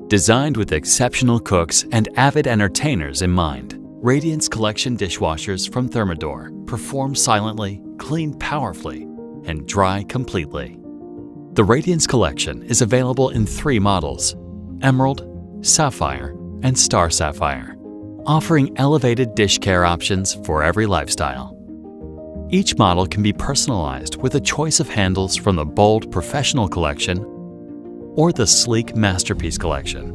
Designed with exceptional cooks and avid entertainers in mind, Radiance Collection dishwashers from Thermador perform silently, clean powerfully, and dry completely. The Radiance Collection is available in 3 models: Emerald, Sapphire, and Star Sapphire, offering elevated dish care options for every lifestyle. Each model can be personalized with a choice of handles from the bold Professional Collection or the sleek Masterpiece Collection.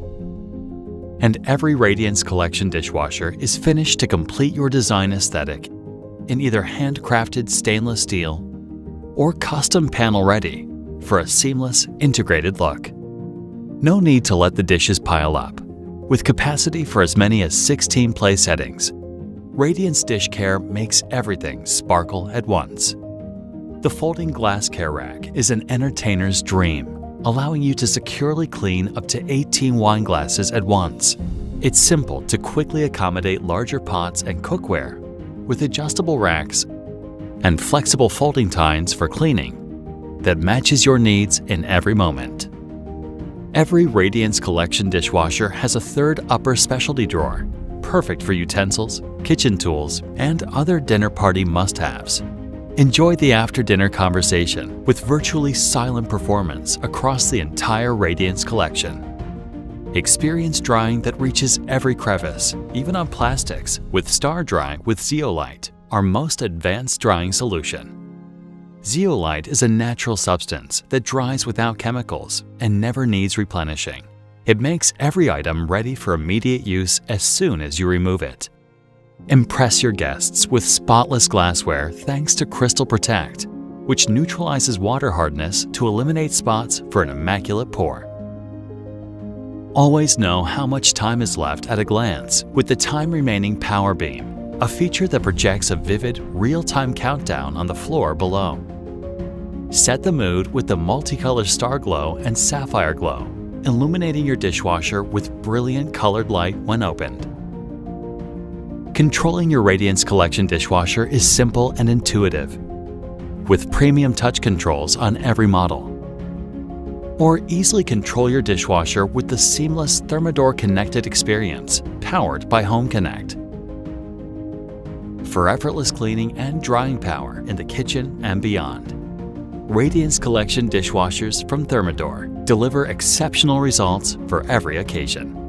And every Radiance Collection dishwasher is finished to complete your design aesthetic in either handcrafted stainless steel or custom panel ready for a seamless, integrated look. No need to let the dishes pile up. With capacity for as many as 16 place settings, Radiance Dish Care makes everything sparkle at once. The folding glass care rack is an entertainer's dream, allowing you to securely clean up to 18 wine glasses at once. It's simple to quickly accommodate larger pots and cookware with adjustable racks and flexible folding tines for cleaning that matches your needs in every moment. Every Radiance Collection dishwasher has a 3rd upper specialty drawer, perfect for utensils, kitchen tools, and other dinner party must-haves. Enjoy the after-dinner conversation with virtually silent performance across the entire Radiance Collection. Experience drying that reaches every crevice, even on plastics, with Star Dry with Zeolite, our most advanced drying solution. Zeolite is a natural substance that dries without chemicals and never needs replenishing. It makes every item ready for immediate use as soon as you remove it. Impress your guests with spotless glassware thanks to Crystal Protect, which neutralizes water hardness to eliminate spots for an immaculate pour. Always know how much time is left at a glance with the Time Remaining Power Beam, a feature that projects a vivid, real-time countdown on the floor below. Set the mood with the multicolor Star Glow and Sapphire Glow, illuminating your dishwasher with brilliant colored light when opened. Controlling your Radiance Collection dishwasher is simple and intuitive, with premium touch controls on every model. Or easily control your dishwasher with the seamless Thermador connected experience, powered by Home Connect. For effortless cleaning and drying power in the kitchen and beyond, Radiance Collection dishwashers from Thermador deliver exceptional results for every occasion.